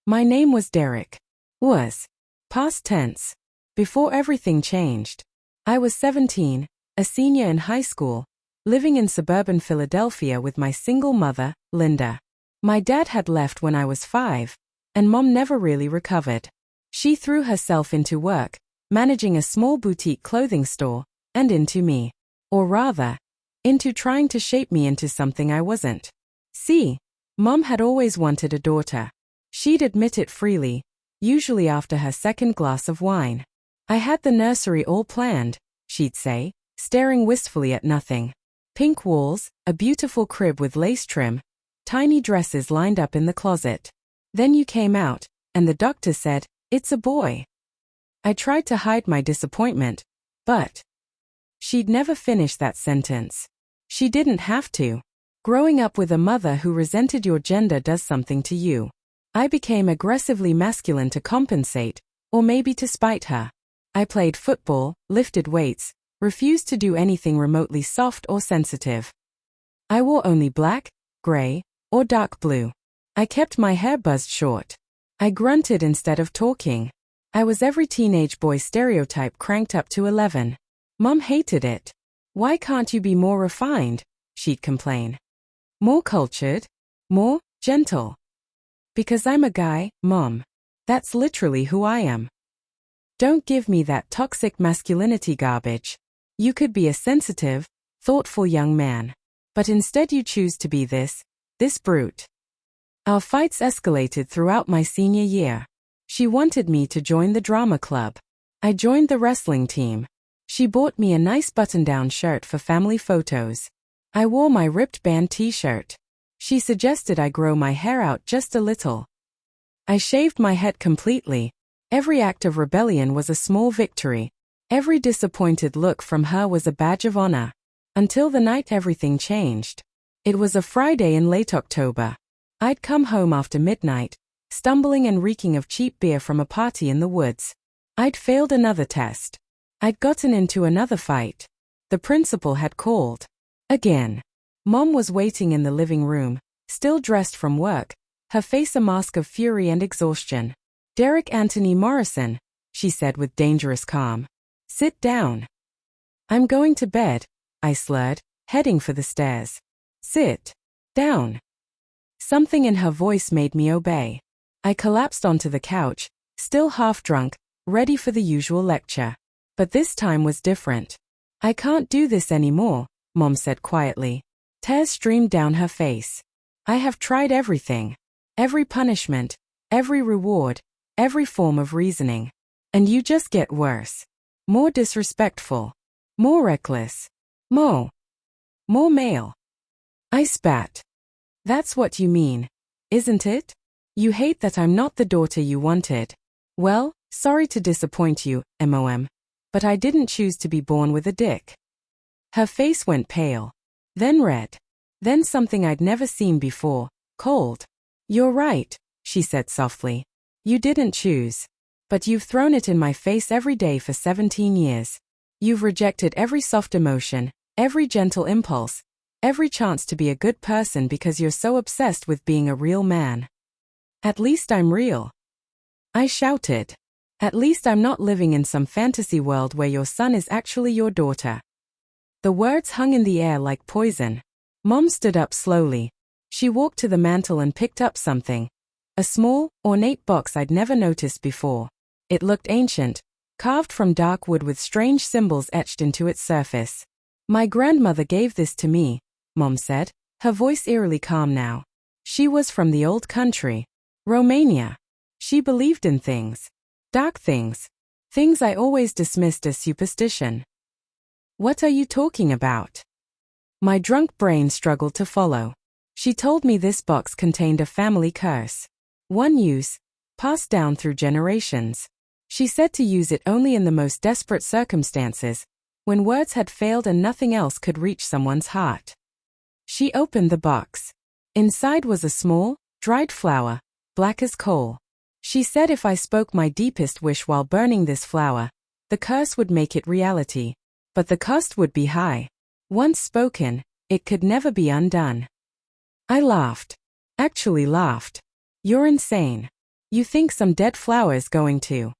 My name was Derek. Was. Past tense. Before everything changed. I was 17, a senior in high school, living in suburban Philadelphia with my single mother, Linda. My dad had left when I was 5, and Mom never really recovered. She threw herself into work, managing a small boutique clothing store, and into me. Or rather, into trying to shape me into something I wasn't. See, Mom had always wanted a daughter. She'd admit it freely, usually after her second glass of wine. I had the nursery all planned, she'd say, staring wistfully at nothing. Pink walls, a beautiful crib with lace trim, tiny dresses lined up in the closet. Then you came out, and the doctor said, "It's a boy." I tried to hide my disappointment, but she'd never finish that sentence. She didn't have to. Growing up with a mother who resented your gender does something to you. I became aggressively masculine to compensate, or maybe to spite her. I played football, lifted weights, refused to do anything remotely soft or sensitive. I wore only black, gray, or dark blue. I kept my hair buzzed short. I grunted instead of talking. I was every teenage boy stereotype cranked up to 11. Mom hated it. "Why can't you be more refined?" she'd complain. "More cultured? More gentle?" "Because I'm a guy, Mom. That's literally who I am." Don't give me that toxic masculinity garbage. You could be a sensitive, thoughtful young man. But instead you choose to be this brute. Our fights escalated throughout my senior year. She wanted me to join the drama club. I joined the wrestling team. She bought me a nice button-down shirt for family photos. I wore my ripped band t-shirt. She suggested I grow my hair out just a little. I shaved my head completely. Every act of rebellion was a small victory. Every disappointed look from her was a badge of honor. Until the night everything changed. It was a Friday in late October. I'd come home after midnight, stumbling and reeking of cheap beer from a party in the woods. I'd failed another test. I'd gotten into another fight. The principal had called. Again. Mom was waiting in the living room, still dressed from work, her face a mask of fury and exhaustion. "Derek Anthony Morrison," she said with dangerous calm. "Sit down." "I'm going to bed," I slurred, heading for the stairs. "Sit down." Something in her voice made me obey. I collapsed onto the couch, still half drunk, ready for the usual lecture. But this time was different. "I can't do this anymore," Mom said quietly. Tears streamed down her face. "I have tried everything. Every punishment, every reward, every form of reasoning. And you just get worse. More disrespectful. More reckless. More male." I spat. "That's what you mean, isn't it? You hate that I'm not the daughter you wanted. Well, sorry to disappoint you, Mom. But I didn't choose to be born with a dick." Her face went pale. Then red. Then something I'd never seen before, cold. "You're right," she said softly. "You didn't choose. But you've thrown it in my face every day for 17 years. You've rejected every soft emotion, every gentle impulse, every chance to be a good person because you're so obsessed with being a real man." "At least I'm real," I shouted. "At least I'm not living in some fantasy world where your son is actually your daughter." The words hung in the air like poison. Mom stood up slowly. She walked to the mantel and picked up something. A small, ornate box I'd never noticed before. It looked ancient, carved from dark wood with strange symbols etched into its surface. "My grandmother gave this to me," Mom said, her voice eerily calm now. "She was from the old country. Romania. She believed in things. Dark things. Things I always dismissed as superstition." "What are you talking about?" My drunk brain struggled to follow. She told me this box contained a family curse. One use, passed down through generations. She said to use it only in the most desperate circumstances, when words had failed and nothing else could reach someone's heart. She opened the box. Inside was a small, dried flower, black as coal. She said if I spoke my deepest wish while burning this flower, the curse would make it reality. But the cost would be high. Once spoken, it could never be undone. I laughed. Actually laughed. "You're insane. You think some dead flower's going to.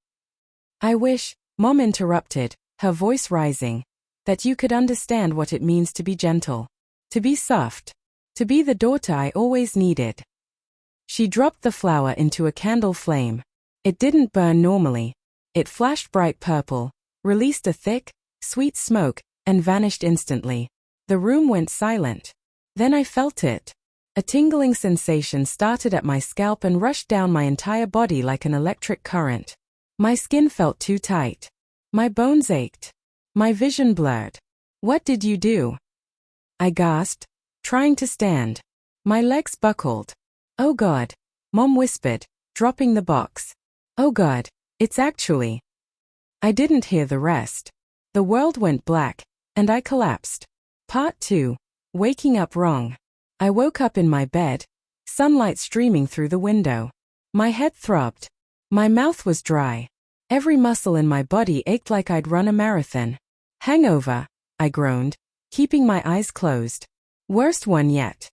I wish, Mom interrupted, her voice rising, that you could understand what it means to be gentle, to be soft, to be the daughter I always needed. She dropped the flower into a candle flame. It didn't burn normally. It flashed bright purple, released a thick, sweet smoke, and vanished instantly. The room went silent. Then I felt it. A tingling sensation started at my scalp and rushed down my entire body like an electric current. My skin felt too tight. My bones ached. My vision blurred. What did you do? I gasped, trying to stand. My legs buckled. Oh God, Mom whispered, dropping the box. Oh God, it's actually. I didn't hear the rest. The world went black, and I collapsed. Part 2. Waking up wrong. I woke up in my bed, sunlight streaming through the window. My head throbbed. My mouth was dry. Every muscle in my body ached like I'd run a marathon. Hangover, I groaned, keeping my eyes closed. Worst one yet.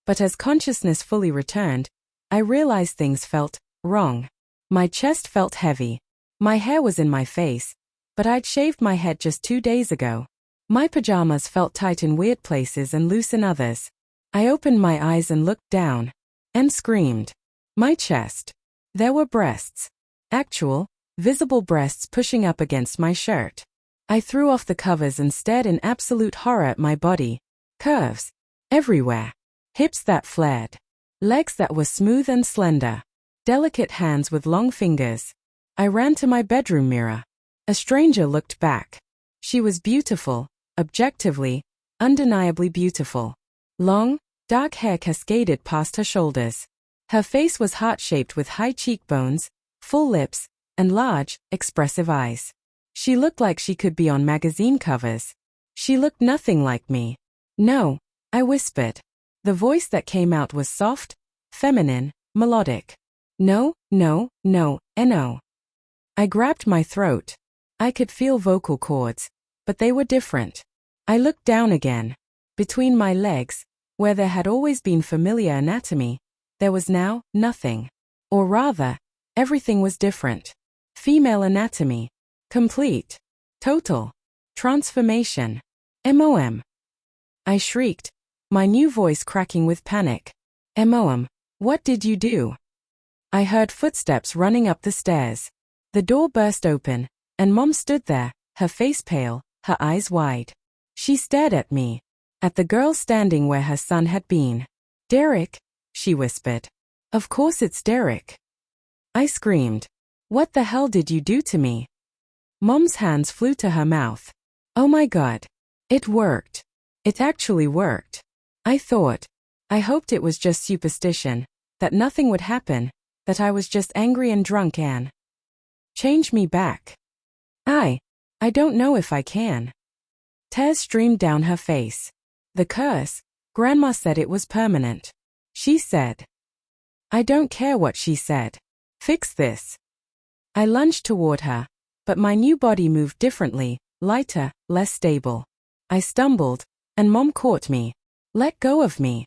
But as consciousness fully returned, I realized things felt wrong. My chest felt heavy. My hair was in my face, but I'd shaved my head just 2 days ago. My pajamas felt tight in weird places and loose in others. I opened my eyes and looked down. And screamed. My chest. There were breasts. Actual, visible breasts pushing up against my shirt. I threw off the covers and stared in absolute horror at my body. Curves. Everywhere. Hips that flared. Legs that were smooth and slender. Delicate hands with long fingers. I ran to my bedroom mirror. A stranger looked back. She was beautiful, objectively, undeniably beautiful. Long, dark hair cascaded past her shoulders. Her face was heart-shaped with high cheekbones, full lips, and large, expressive eyes. She looked like she could be on magazine covers. She looked nothing like me. No, I whispered. The voice that came out was soft, feminine, melodic. No, no, no, no. I grabbed my throat. I could feel vocal cords, but they were different. I looked down again. Between my legs, where there had always been familiar anatomy, there was now nothing. Or rather, everything was different. Female anatomy. Complete. Total. Transformation. MOM. I shrieked, my new voice cracking with panic. MOM, what did you do? I heard footsteps running up the stairs. The door burst open, and Mom stood there, her face pale, her eyes wide. She stared at me, at the girl standing where her son had been. Derek, she whispered. Of course it's Derek. I screamed. What the hell did you do to me? Mom's hands flew to her mouth. Oh my God. It worked. It actually worked. I hoped it was just superstition, that nothing would happen, that I was just angry and drunk and change me back. I don't know if I can. Tears streamed down her face. The curse, Grandma said it was permanent. She said. I don't care what she said. Fix this. I lunged toward her, but my new body moved differently, lighter, less stable. I stumbled, and Mom caught me. Let go of me.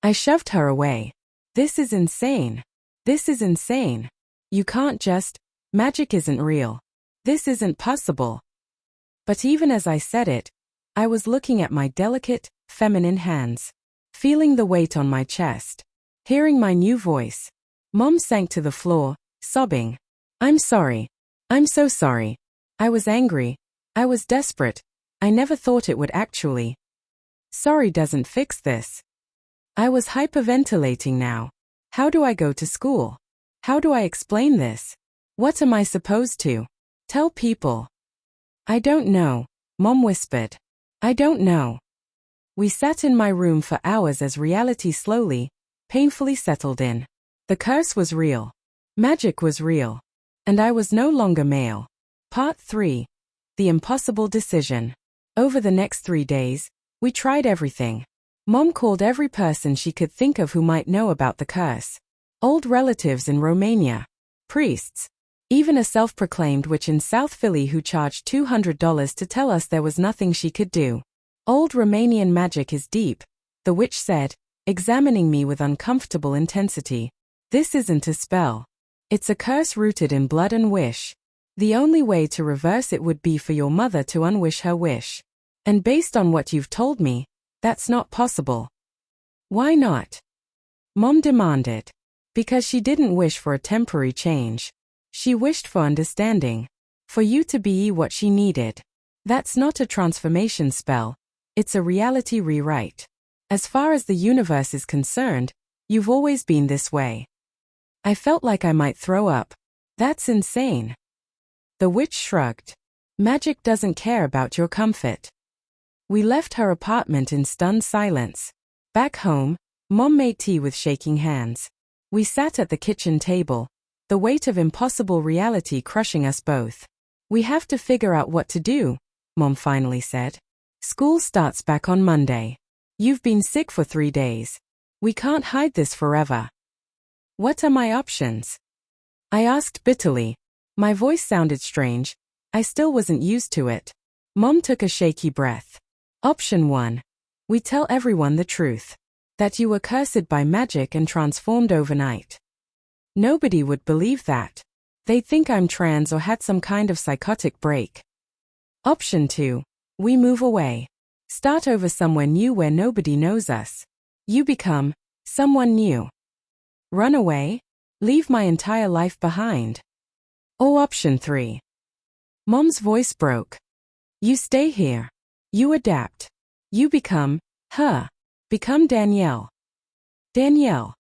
I shoved her away. This is insane. This is insane. You can't just, magic isn't real. This isn't possible. But even as I said it, I was looking at my delicate, feminine hands, feeling the weight on my chest, hearing my new voice. Mom sank to the floor, sobbing. I'm sorry. I'm so sorry. I was angry. I was desperate. I never thought it would actually. Sorry doesn't fix this. I was hyperventilating now. How do I go to school? How do I explain this? What am I supposed to tell people? I don't know, Mom whispered. I don't know. We sat in my room for hours as reality slowly, painfully settled in. The curse was real. Magic was real. And I was no longer male. Part 3. The impossible decision. Over the next 3 days, we tried everything. Mom called every person she could think of who might know about the curse. Old relatives in Romania. Priests. Even a self-proclaimed witch in South Philly who charged $200 to tell us there was nothing she could do. Old Romanian magic is deep, the witch said, examining me with uncomfortable intensity. This isn't a spell. It's a curse rooted in blood and wish. The only way to reverse it would be for your mother to unwish her wish. And based on what you've told me, that's not possible. Why not? Mom demanded. Because she didn't wish for a temporary change. She wished for understanding. For you to be what she needed. That's not a transformation spell. It's a reality rewrite. As far as the universe is concerned, you've always been this way. I felt like I might throw up. That's insane. The witch shrugged. Magic doesn't care about your comfort. We left her apartment in stunned silence. Back home, Mom made tea with shaking hands. We sat at the kitchen table, the weight of impossible reality crushing us both. We have to figure out what to do, Mom finally said. School starts back on Monday. You've been sick for 3 days. We can't hide this forever. What are my options? I asked bitterly. My voice sounded strange. I still wasn't used to it. Mom took a shaky breath. Option 1. We tell everyone the truth. That you were cursed by magic and transformed overnight. Nobody would believe that. They'd think I'm trans or had some kind of psychotic break. Option 2. We move away. Start over somewhere new where nobody knows us. You become someone new. Run away? Leave my entire life behind. Or option 3. Mom's voice broke. You stay here. You adapt. You become her. Become Danielle. Danielle.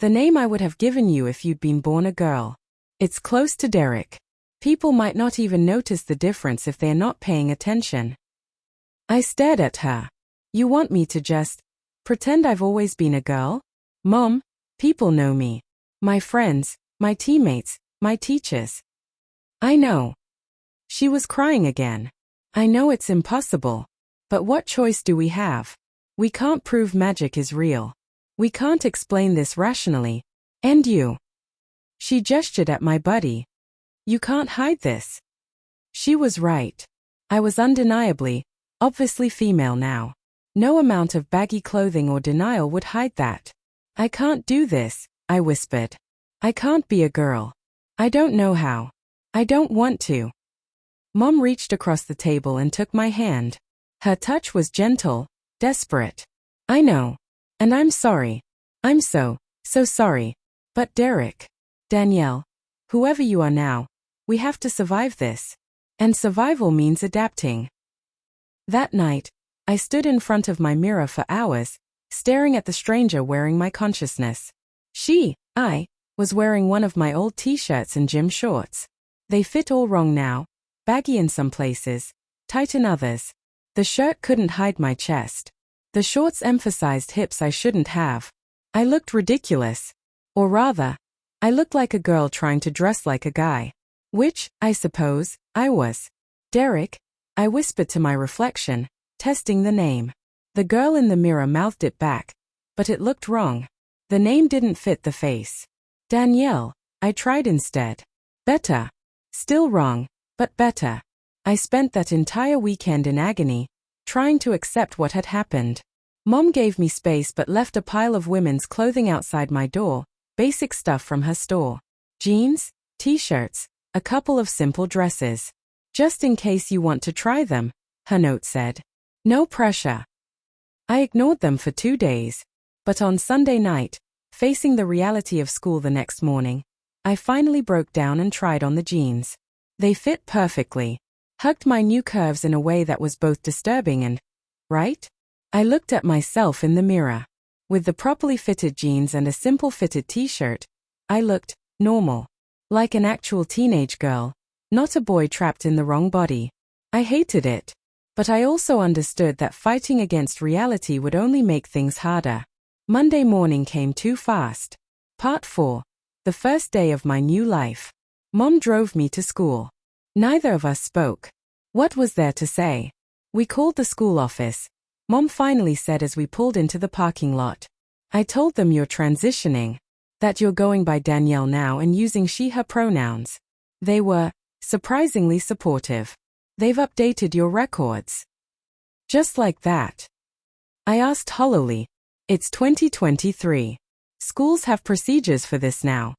The name I would have given you if you'd been born a girl. It's close to Derek. People might not even notice the difference if they're not paying attention. I stared at her. You want me to just pretend I've always been a girl? Mom, people know me. My friends, my teammates, my teachers. I know. She was crying again. I know it's impossible. But what choice do we have? We can't prove magic is real. We can't explain this rationally. And you? She gestured at my buddy. You can't hide this. She was right. I was undeniably, obviously female now. No amount of baggy clothing or denial would hide that. I can't do this, I whispered. I can't be a girl. I don't know how. I don't want to. Mom reached across the table and took my hand. Her touch was gentle, desperate. I know. And I'm sorry. I'm so sorry. But Derek, Danielle, whoever you are now, we have to survive this. And survival means adapting. That night, I stood in front of my mirror for hours, staring at the stranger wearing my consciousness. I, was wearing one of my old t-shirts and gym shorts. They fit all wrong now, baggy in some places, tight in others. The shirt couldn't hide my chest. The shorts emphasized hips I shouldn't have. I looked ridiculous. Or rather, I looked like a girl trying to dress like a guy. Which, I suppose, I was. Derek, I whispered to my reflection, testing the name. The girl in the mirror mouthed it back, but it looked wrong. The name didn't fit the face. Danielle, I tried instead. Better. Still wrong, but better. I spent that entire weekend in agony, trying to accept what had happened. Mom gave me space but left a pile of women's clothing outside my door, basic stuff from her store. Jeans, t-shirts, a couple of simple dresses. Just in case you want to try them, her note said. No pressure. I ignored them for 2 days, but on Sunday night, facing the reality of school the next morning, I finally broke down and tried on the jeans. They fit perfectly, hugged my new curves in a way that was both disturbing and right. I looked at myself in the mirror. With the properly fitted jeans and a simple fitted t-shirt, I looked normal. Like an actual teenage girl, not a boy trapped in the wrong body. I hated it. But I also understood that fighting against reality would only make things harder. Monday morning came too fast. Part 4. The first day of my new life. Mom drove me to school. Neither of us spoke. What was there to say? We called the school office. Mom finally said as we pulled into the parking lot. I told them you're transitioning. That you're going by Danielle now and using she/her pronouns. They were surprisingly supportive. They've updated your records. Just like that. I asked hollowly. It's 2023. Schools have procedures for this now.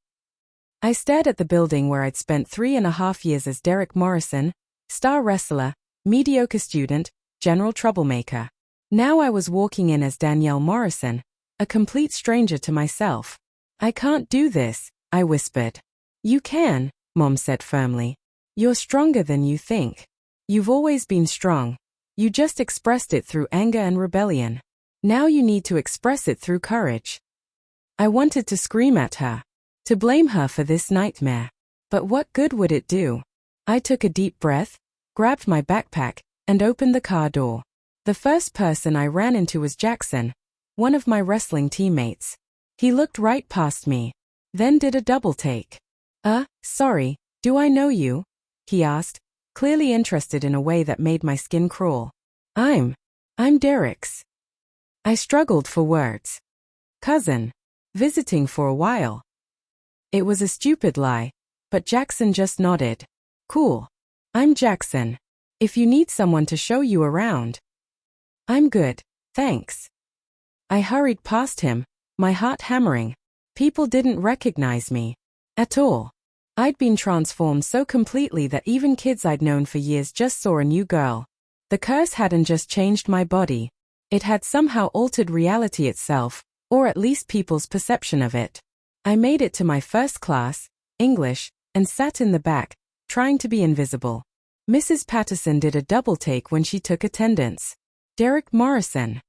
I stared at the building where I'd spent 3.5 years as Derek Morrison, star wrestler, mediocre student, general troublemaker. Now I was walking in as Danielle Morrison, a complete stranger to myself. I can't do this, I whispered. You can, Mom said firmly. You're stronger than you think. You've always been strong. You just expressed it through anger and rebellion. Now you need to express it through courage. I wanted to scream at her, to blame her for this nightmare. But what good would it do? I took a deep breath, grabbed my backpack, and opened the car door. The first person I ran into was Jackson, one of my wrestling teammates. He looked right past me, then did a double take. Sorry, do I know you? He asked, clearly interested in a way that made my skin crawl. I'm Derek's. I struggled for words. Cousin. Visiting for a while. It was a stupid lie, but Jackson just nodded. Cool. I'm Jackson. If you need someone to show you around. I'm good, thanks. I hurried past him, my heart hammering. People didn't recognize me. At all. I'd been transformed so completely that even kids I'd known for years just saw a new girl. The curse hadn't just changed my body. It had somehow altered reality itself, or at least people's perception of it. I made it to my first class, English, and sat in the back, trying to be invisible. Mrs. Patterson did a double take when she took attendance. Derek Morrison.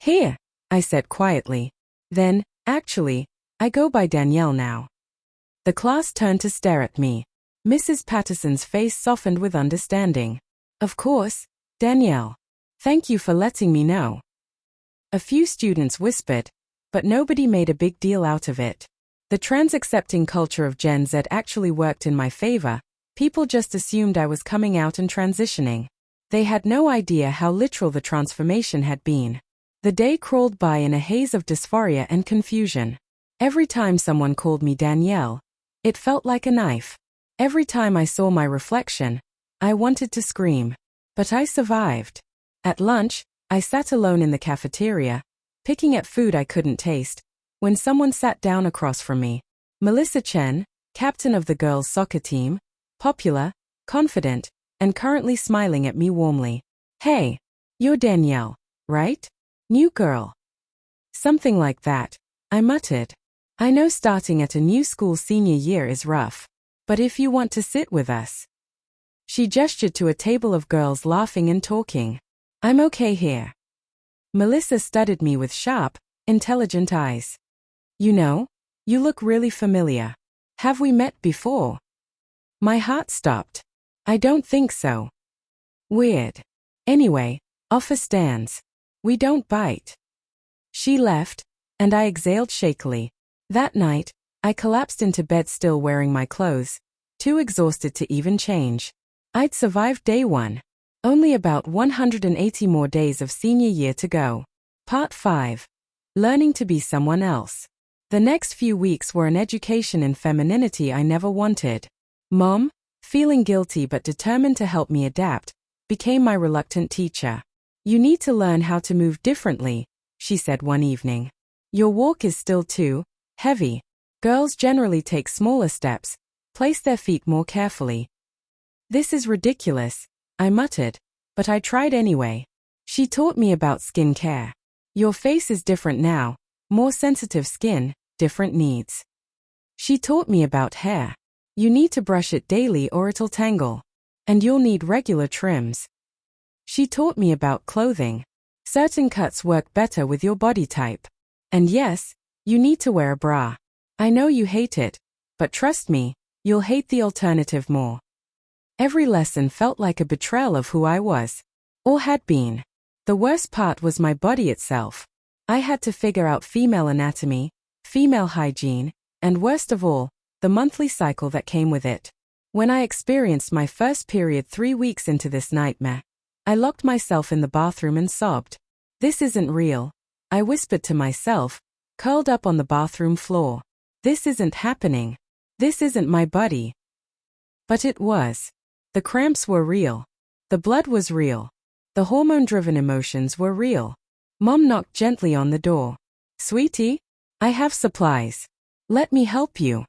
Here, I said quietly. Then, actually, I go by Danielle now. The class turned to stare at me. Mrs. Patterson's face softened with understanding. Of course, Danielle. Thank you for letting me know. A few students whispered, but nobody made a big deal out of it. The trans-accepting culture of Gen Z actually worked in my favor. People just assumed I was coming out and transitioning. They had no idea how literal the transformation had been. The day crawled by in a haze of dysphoria and confusion. Every time someone called me Danielle, it felt like a knife. Every time I saw my reflection, I wanted to scream. But I survived. At lunch, I sat alone in the cafeteria, picking at food I couldn't taste, when someone sat down across from me. Melissa Chen, captain of the girls' soccer team, popular, confident, and currently smiling at me warmly. Hey, you're Danielle, right? New girl. Something like that, I muttered. I know starting at a new school senior year is rough, but if you want to sit with us. She gestured to a table of girls laughing and talking. I'm okay here. Melissa studied me with sharp, intelligent eyes. You know, you look really familiar. Have we met before? My heart stopped. I don't think so. Weird. Anyway, offer stands. We don't bite. She left, and I exhaled shakily. That night, I collapsed into bed still wearing my clothes, too exhausted to even change. I'd survived day one. Only about 180 more days of senior year to go. Part 5. Learning to be someone else. The next few weeks were an education in femininity I never wanted. Mom, feeling guilty but determined to help me adapt, became my reluctant teacher. You need to learn how to move differently, she said one evening. Your walk is still too heavy. Girls generally take smaller steps, place their feet more carefully. This is ridiculous, I muttered, but I tried anyway. She taught me about skin care. Your face is different now, more sensitive skin, different needs. She taught me about hair. You need to brush it daily or it'll tangle. And you'll need regular trims. She taught me about clothing. Certain cuts work better with your body type. And yes, you need to wear a bra. I know you hate it, but trust me, you'll hate the alternative more. Every lesson felt like a betrayal of who I was, or had been. The worst part was my body itself. I had to figure out female anatomy, female hygiene, and worst of all, the monthly cycle that came with it. When I experienced my first period 3 weeks into this nightmare, I locked myself in the bathroom and sobbed. This isn't real, I whispered to myself, curled up on the bathroom floor. This isn't happening. This isn't my body. But it was. The cramps were real. The blood was real. The hormone-driven emotions were real. Mom knocked gently on the door. Sweetie, I have supplies. Let me help you.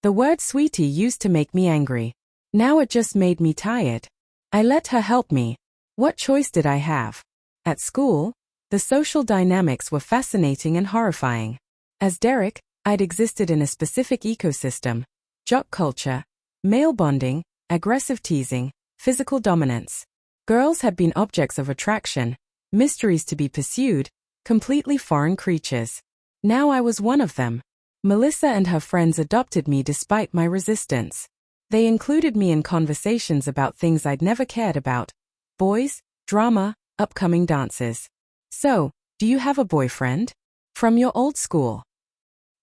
The word sweetie used to make me angry. Now it just made me tired. I let her help me. What choice did I have? At school, the social dynamics were fascinating and horrifying. As Derek, I'd existed in a specific ecosystem: jock culture, male bonding, aggressive teasing, physical dominance. Girls had been objects of attraction, mysteries to be pursued, completely foreign creatures. Now I was one of them. Melissa and her friends adopted me despite my resistance. They included me in conversations about things I'd never cared about: boys, drama, upcoming dances. So, do you have a boyfriend? From your old school?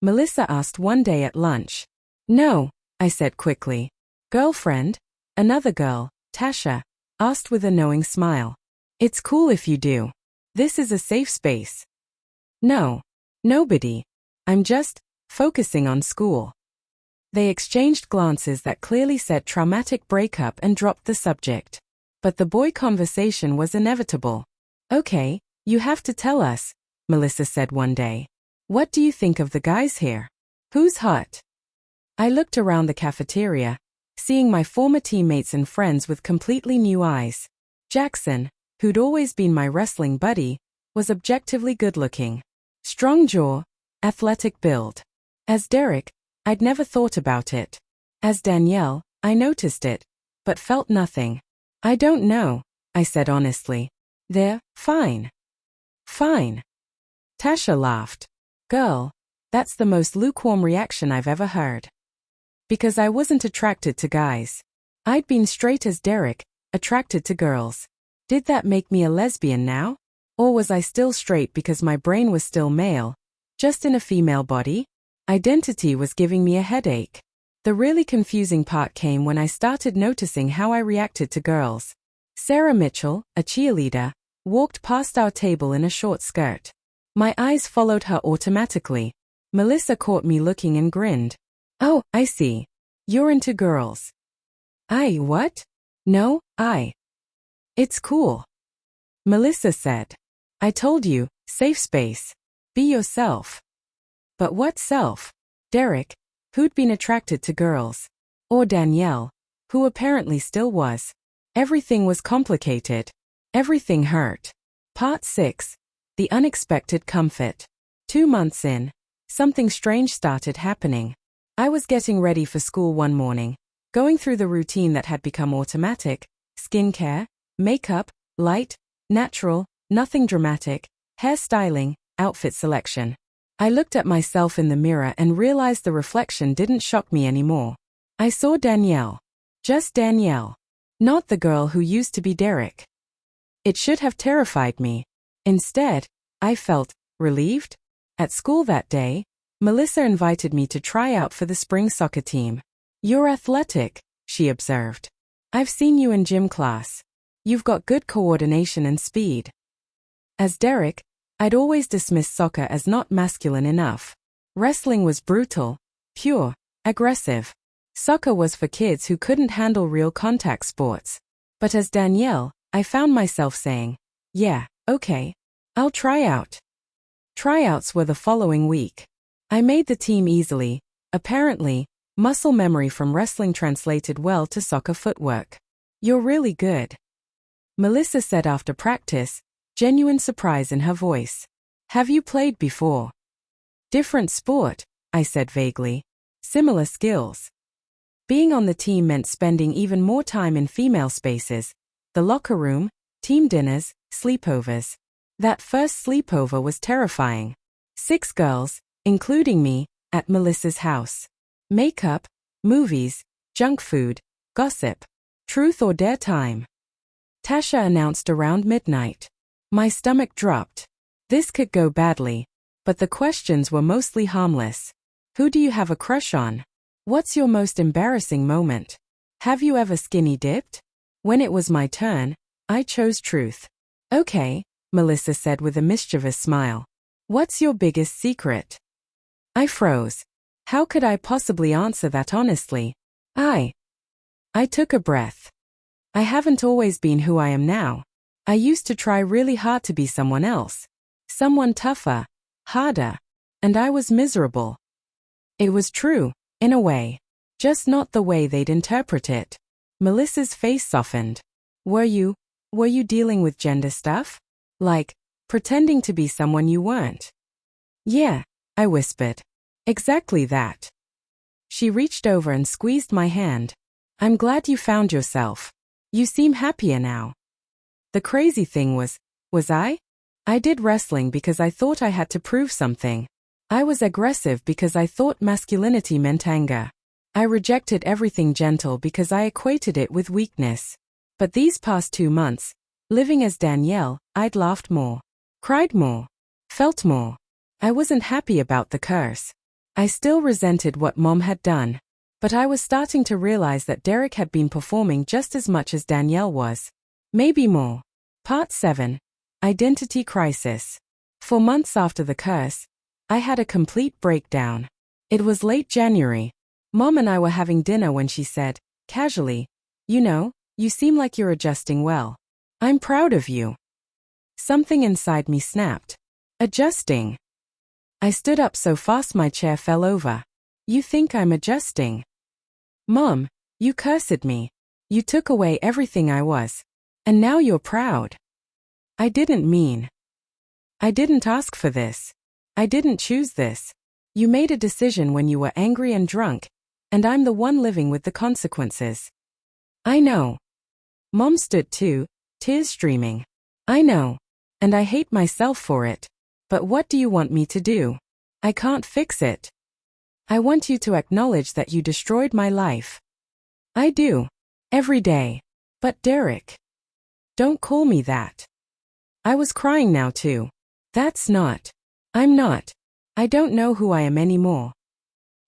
Melissa asked one day at lunch. No, I said quickly. Girlfriend? Another girl, Tasha, asked with a knowing smile. It's cool if you do. This is a safe space. No, nobody. I'm just focusing on school. They exchanged glances that clearly said traumatic breakup and dropped the subject. But the boy conversation was inevitable. Okay, you have to tell us, Melissa said one day. What do you think of the guys here? Who's hot? I looked around the cafeteria, seeing my former teammates and friends with completely new eyes. Jackson, who'd always been my wrestling buddy, was objectively good-looking. Strong jaw, athletic build. As Derek, I'd never thought about it. As Danielle, I noticed it, but felt nothing. I don't know, I said honestly. They're fine. Fine. Tasha laughed. Girl, that's the most lukewarm reaction I've ever heard. Because I wasn't attracted to guys. I'd been straight as Derek, attracted to girls. Did that make me a lesbian now? Or was I still straight because my brain was still male, just in a female body? Identity was giving me a headache. The really confusing part came when I started noticing how I reacted to girls. Sarah Mitchell, a cheerleader, walked past our table in a short skirt. My eyes followed her automatically. Melissa caught me looking and grinned. Oh, I see. You're into girls. What? No, It's cool. Melissa said. I told you, safe space. Be yourself. But what self? Derek, who'd been attracted to girls. Or Danielle, who apparently still was. Everything was complicated. Everything hurt. Part 6. The Unexpected Comfort. 2 months in, something strange started happening. I was getting ready for school one morning, going through the routine that had become automatic: skincare, makeup, light, natural, nothing dramatic, hairstyling, outfit selection. I looked at myself in the mirror and realized the reflection didn't shock me anymore. I saw Danielle. Just Danielle. Not the girl who used to be Derek. It should have terrified me. Instead, I felt relieved. At school that day, Melissa invited me to try out for the spring soccer team. You're athletic, she observed. I've seen you in gym class. You've got good coordination and speed. As Derek, I'd always dismissed soccer as not masculine enough. Wrestling was brutal, pure, aggressive. Soccer was for kids who couldn't handle real contact sports. But as Danielle, I found myself saying, yeah, okay, I'll try out. Tryouts were the following week. I made the team easily. Apparently, muscle memory from wrestling translated well to soccer footwork. You're really good, Melissa said after practice, genuine surprise in her voice. Have you played before? Different sport, I said vaguely. Similar skills. Being on the team meant spending even more time in female spaces: the locker room, team dinners, sleepovers. That first sleepover was terrifying. 6 girls, including me, at Melissa's house. Makeup, movies, junk food, gossip. Truth or dare time. Tasha announced around midnight. My stomach dropped. This could go badly. But the questions were mostly harmless. Who do you have a crush on? What's your most embarrassing moment? Have you ever skinny dipped? When it was my turn, I chose truth. Okay, Melissa said with a mischievous smile. What's your biggest secret? I froze. How could I possibly answer that honestly? I took a breath. I haven't always been who I am now. I used to try really hard to be someone else. Someone tougher, harder. And I was miserable. It was true, in a way. Just not the way they'd interpret it. Melissa's face softened. Were you dealing with gender stuff? Like, pretending to be someone you weren't? Yeah, I whispered. Exactly that. She reached over and squeezed my hand. I'm glad you found yourself. You seem happier now. The crazy thing was I? I did wrestling because I thought I had to prove something. I was aggressive because I thought masculinity meant anger. I rejected everything gentle because I equated it with weakness. But these past 2 months, living as Danielle, I'd laughed more, cried more, felt more. I wasn't happy about the curse. I still resented what Mom had done. But I was starting to realize that Derek had been performing just as much as Danielle was. Maybe more. Part 7. Identity Crisis. For months after the curse, I had a complete breakdown. It was late January. Mom and I were having dinner when she said, casually, you seem like you're adjusting well. I'm proud of you. Something inside me snapped. Adjusting. I stood up so fast my chair fell over. You think I'm adjusting? Mom, you cursed me. You took away everything I was. And now you're proud. I didn't ask for this. I didn't choose this. You made a decision when you were angry and drunk, and I'm the one living with the consequences. I know. Mom stood too, tears streaming. I know. And I hate myself for it. But what do you want me to do? I can't fix it. I want you to acknowledge that you destroyed my life. I do. Every day. But Derek. Don't call me that. I was crying now too. I'm not. I don't know who I am anymore.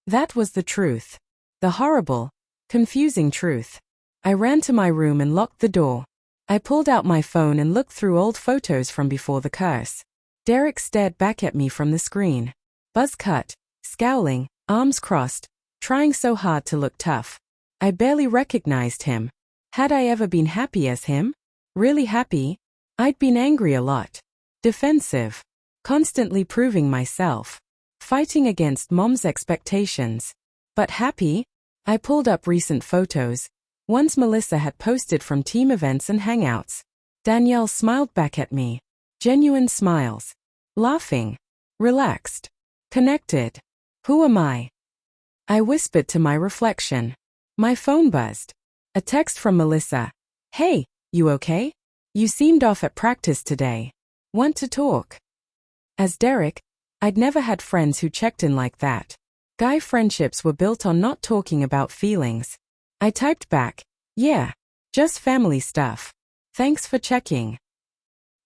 That was the truth. The horrible, confusing truth. I ran to my room and locked the door. I pulled out my phone and looked through old photos from before the curse. Derek stared back at me from the screen. Buzz cut, scowling, arms crossed, trying so hard to look tough. I barely recognized him. Had I ever been happy as him? Really happy? I'd been angry a lot. Defensive. Constantly proving myself. Fighting against Mom's expectations. But happy? I pulled up recent photos. Ones Melissa had posted from team events and hangouts. Danielle smiled back at me. Genuine smiles. Laughing. Relaxed. Connected. Who am I? I whispered to my reflection. My phone buzzed. A text from Melissa. Hey, you okay? You seemed off at practice today. Want to talk? As Derek, I'd never had friends who checked in like that. Guy friendships were built on not talking about feelings. I typed back, yeah, just family stuff. Thanks for checking.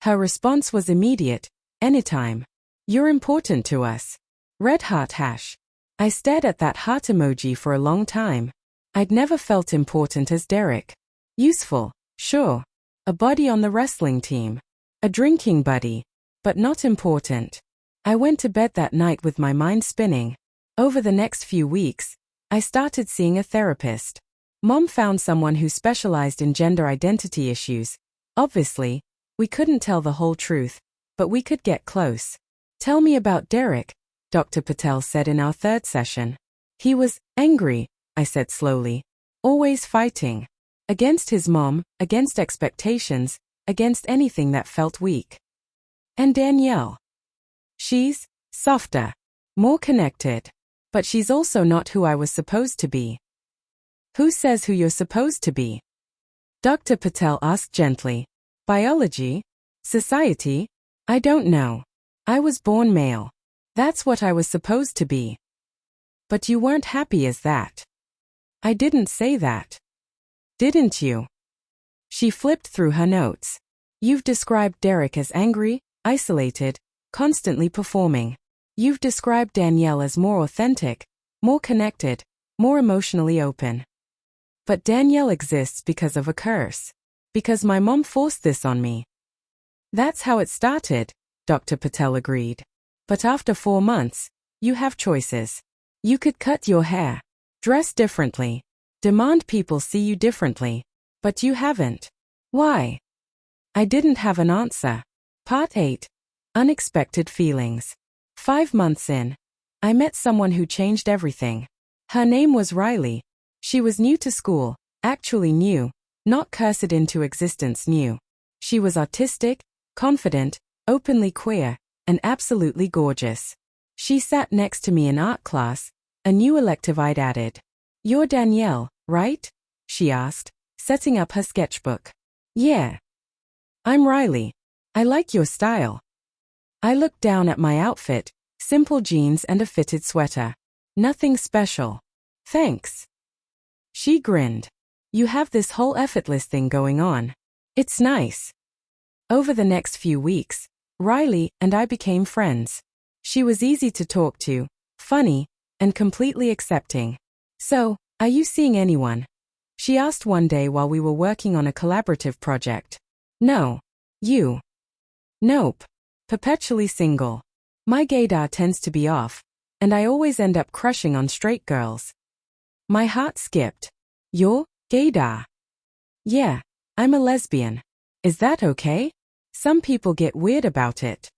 Her response was immediate, anytime. You're important to us. Red heart hash. I stared at that heart emoji for a long time. I'd never felt important as Derek. Useful, sure. A buddy on the wrestling team. A drinking buddy. But not important. I went to bed that night with my mind spinning. Over the next few weeks, I started seeing a therapist. Mom found someone who specialized in gender identity issues. Obviously, we couldn't tell the whole truth, but we could get close. Tell me about Derek, Dr. Patel said in our third session. He was angry, I said slowly. Always fighting. Against his mom, against expectations, against anything that felt weak. And Danielle. She's softer, more connected. But she's also not who I was supposed to be. Who says who you're supposed to be? Dr. Patel asked gently. Biology? Society? I don't know. I was born male. That's what I was supposed to be. But you weren't happy as that. I didn't say that. Didn't you? She flipped through her notes. You've described Derek as angry, isolated, constantly performing. You've described Danielle as more authentic, more connected, more emotionally open. But Danielle exists because of a curse. Because my mom forced this on me. That's how it started, Dr. Patel agreed. But after 4 months, you have choices. You could cut your hair, dress differently, demand people see you differently. But you haven't. Why? I didn't have an answer. Part 8. Unexpected feelings. 5 months in, I met someone who changed everything. Her name was Riley. She was new to school, actually new, not cursed into existence new. She was artistic, confident, openly queer, and absolutely gorgeous. She sat next to me in art class, a new elective I'd added. "You're Danielle, right?" she asked, setting up her sketchbook. "Yeah. I'm Riley. I like your style." I looked down at my outfit, simple jeans and a fitted sweater. Nothing special. "Thanks." She grinned. "You have this whole effortless thing going on. It's nice." Over the next few weeks, Riley and I became friends. She was easy to talk to, funny, and completely accepting. "So, are you seeing anyone?" she asked one day while we were working on a collaborative project. "No. You?" "Nope. Perpetually single. My gaydar tends to be off, and I always end up crushing on straight girls." My heart skipped. "You're gaydar?" "Yeah, I'm a lesbian. Is that okay? Some people get weird about it."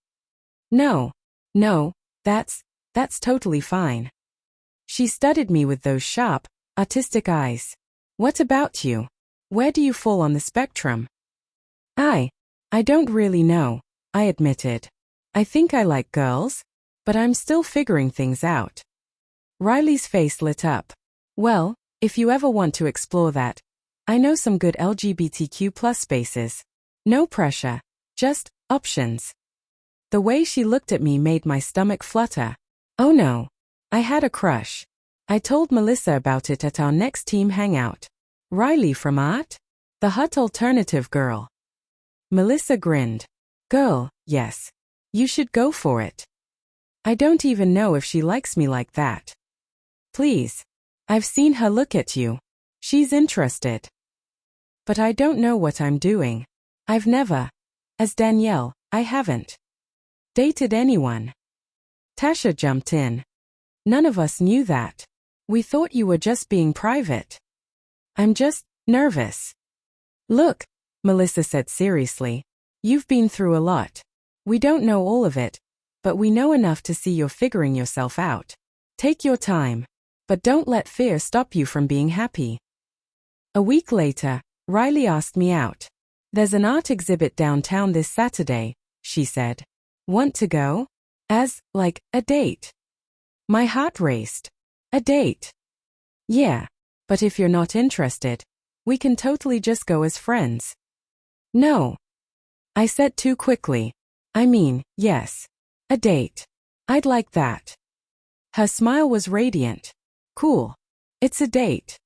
No, that's totally fine." She studied me with those sharp, artistic eyes. "What about you? Where do you fall on the spectrum?" I don't really know," I admitted. "I think I like girls, but I'm still figuring things out." Riley's face lit up. "Well, if you ever want to explore that, I know some good LGBTQ+ spaces. No pressure, just options." The way she looked at me made my stomach flutter. Oh no. I had a crush. I told Melissa about it at our next team hangout. "Riley from art? The hot alternative girl." Melissa grinned. "Girl, yes. You should go for it." I don't even know if she likes me like that. "Please. I've seen her look at you. She's interested." "But I don't know what I'm doing. I've never, as Danielle, I haven't dated anyone." Tasha jumped in. "None of us knew that. We thought you were just being private." "I'm just nervous." "Look," Melissa said seriously, "you've been through a lot. We don't know all of it, but we know enough to see you're figuring yourself out. Take your time, but don't let fear stop you from being happy." A week later, Riley asked me out. "There's an art exhibit downtown this Saturday," she said. "Want to go? As, like, a date?" My heart raced. "A date?" "Yeah, but if you're not interested, we can totally just go as friends." "No," I said too quickly. "I mean, yes. A date. I'd like that." Her smile was radiant. "Cool. It's a date."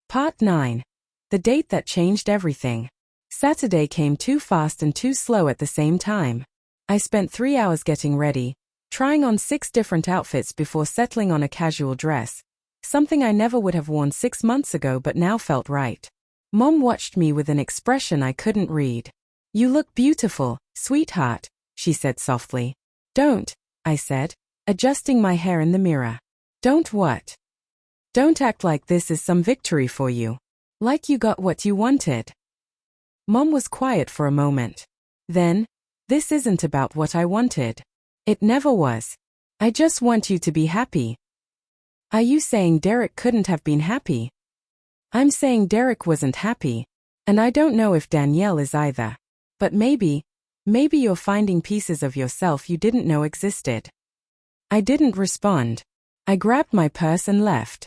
Part 9. The date that changed everything. Saturday came too fast and too slow at the same time. I spent 3 hours getting ready, trying on 6 different outfits before settling on a casual dress, something I never would have worn 6 months ago but now felt right. Mom watched me with an expression I couldn't read. "You look beautiful, sweetheart," she said softly. "Don't," I said, adjusting my hair in the mirror. "Don't what?" "Don't act like this is some victory for you. Like you got what you wanted." Mom was quiet for a moment. Then, "This isn't about what I wanted. It never was. I just want you to be happy." "Are you saying Derek couldn't have been happy?" "I'm saying Derek wasn't happy. And I don't know if Danielle is either. But maybe you're finding pieces of yourself you didn't know existed." I didn't respond. I grabbed my purse and left.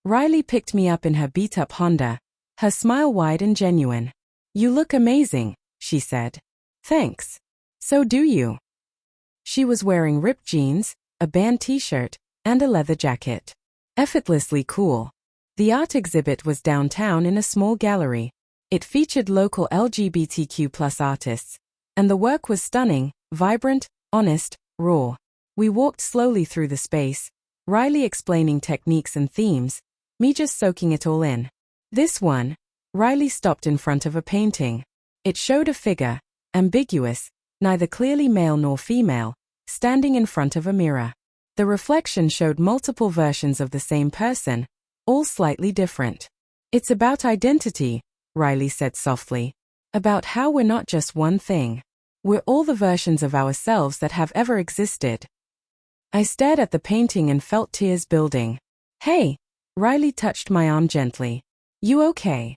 Riley picked me up in her beat-up Honda, her smile wide and genuine. "You look amazing," she said. "Thanks. So do you." She was wearing ripped jeans, a band t-shirt, and a leather jacket. Effortlessly cool. The art exhibit was downtown in a small gallery. It featured local LGBTQ+ artists, and the work was stunning, vibrant, honest, raw. We walked slowly through the space, Riley explaining techniques and themes, me just soaking it all in. This one, Riley stopped in front of a painting. It showed a figure, ambiguous, neither clearly male nor female, standing in front of a mirror. The reflection showed multiple versions of the same person, all slightly different. "It's about identity," Riley said softly. "About how we're not just one thing. We're all the versions of ourselves that have ever existed." I stared at the painting and felt tears building. "Hey, Riley touched my arm gently. You okay?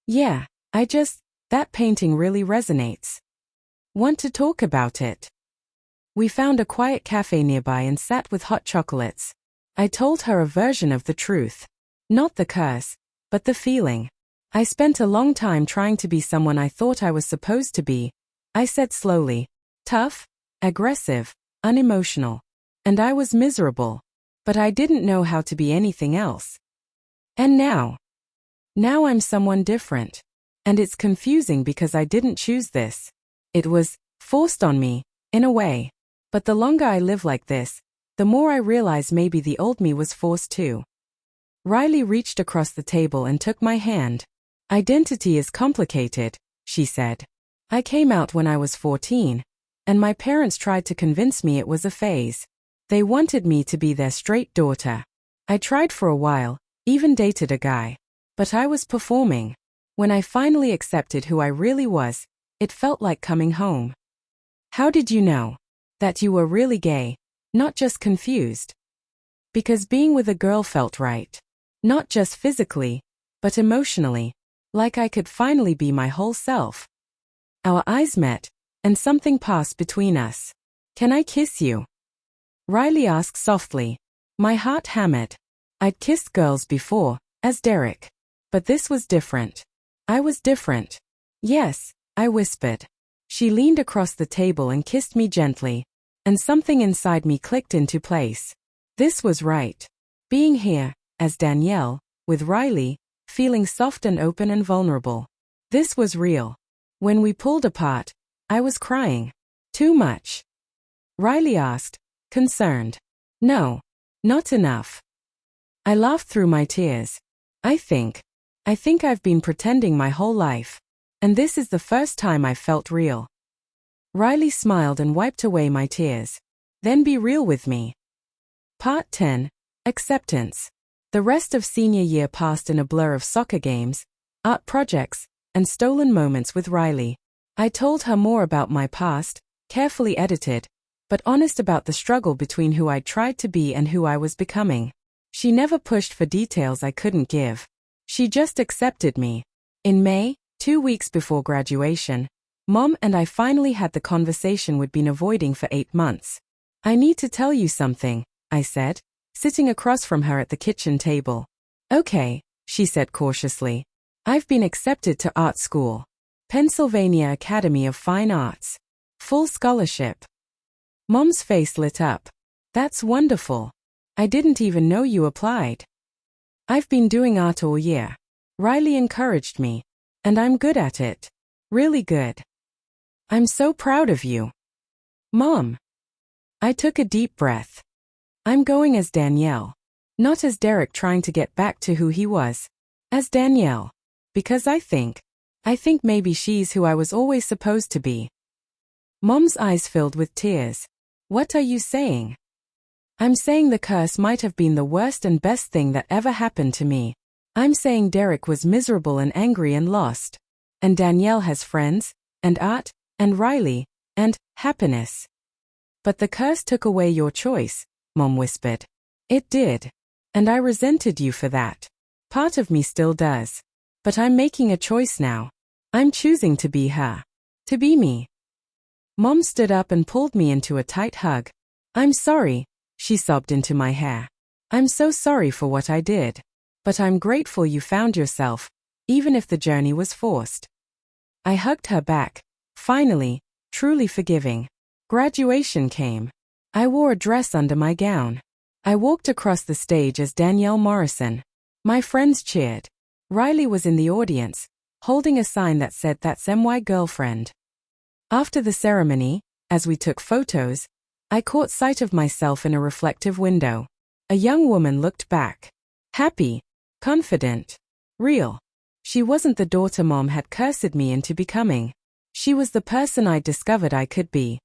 Yeah, that painting really resonates. Want to talk about it? We found a quiet cafe nearby and sat with hot chocolates. I told her a version of the truth. Not the curse, but the feeling. I spent a long time trying to be someone I thought I was supposed to be. I said slowly. Tough, aggressive, unemotional. And I was miserable. But I didn't know how to be anything else. And now I'm someone different. And it's confusing because I didn't choose this. It was forced on me, in a way. But the longer I live like this, the more I realize maybe the old me was forced too. Riley reached across the table and took my hand. Identity is complicated, she said. I came out when I was 14, and my parents tried to convince me it was a phase. They wanted me to be their straight daughter. I tried for a while, even dated a guy. But I was performing. When I finally accepted who I really was, it felt like coming home. How did you know? That you were really gay, not just confused. Because being with a girl felt right. Not just physically, but emotionally. Like I could finally be my whole self. Our eyes met, and something passed between us. Can I kiss you? Riley asked softly. My heart hammered. I'd kissed girls before, as Derek. But this was different. I was different. Yes, I whispered. She leaned across the table and kissed me gently, and something inside me clicked into place. This was right. Being here, as Danielle, with Riley, feeling soft and open and vulnerable. This was real. When we pulled apart, I was crying. Too much? Riley asked, concerned. No, not enough. I laughed through my tears. I think I've been pretending my whole life. And this is the first time I felt real. Riley smiled and wiped away my tears. Then be real with me. Part 10. Acceptance. The rest of senior year passed in a blur of soccer games, art projects, and stolen moments with Riley. I told her more about my past, carefully edited, but honest about the struggle between who I'd tried to be and who I was becoming. She never pushed for details I couldn't give. She just accepted me. In May, 2 weeks before graduation, Mom and I finally had the conversation we'd been avoiding for 8 months. I need to tell you something, I said, sitting across from her at the kitchen table. Okay, she said cautiously. I've been accepted to art school. Pennsylvania Academy of Fine Arts. Full scholarship. Mom's face lit up. That's wonderful. I didn't even know you applied. I've been doing art all year. Riley encouraged me. And I'm good at it. Really good. I'm so proud of you. Mom. I took a deep breath. I'm going as Danielle. Not as Derek trying to get back to who he was. As Danielle. Because I think maybe she's who I was always supposed to be. Mom's eyes filled with tears. What are you saying? I'm saying the curse might have been the worst and best thing that ever happened to me. I'm saying Derek was miserable and angry and lost. And Danielle has friends, and art, and Riley, and happiness. But the curse took away your choice, Mom whispered. It did. And I resented you for that. Part of me still does. But I'm making a choice now. I'm choosing to be her. To be me. Mom stood up and pulled me into a tight hug. I'm sorry, she sobbed into my hair. I'm so sorry for what I did. But I'm grateful you found yourself, even if the journey was forced. I hugged her back, finally, truly forgiving. Graduation came. I wore a dress under my gown. I walked across the stage as Danielle Morrison. My friends cheered. Riley was in the audience, holding a sign that said "That's my girlfriend." After the ceremony, as we took photos, I caught sight of myself in a reflective window. A young woman looked back. Happy, confident, real. She wasn't the daughter Mom had cursed me into becoming. She was the person I'd discovered I could be.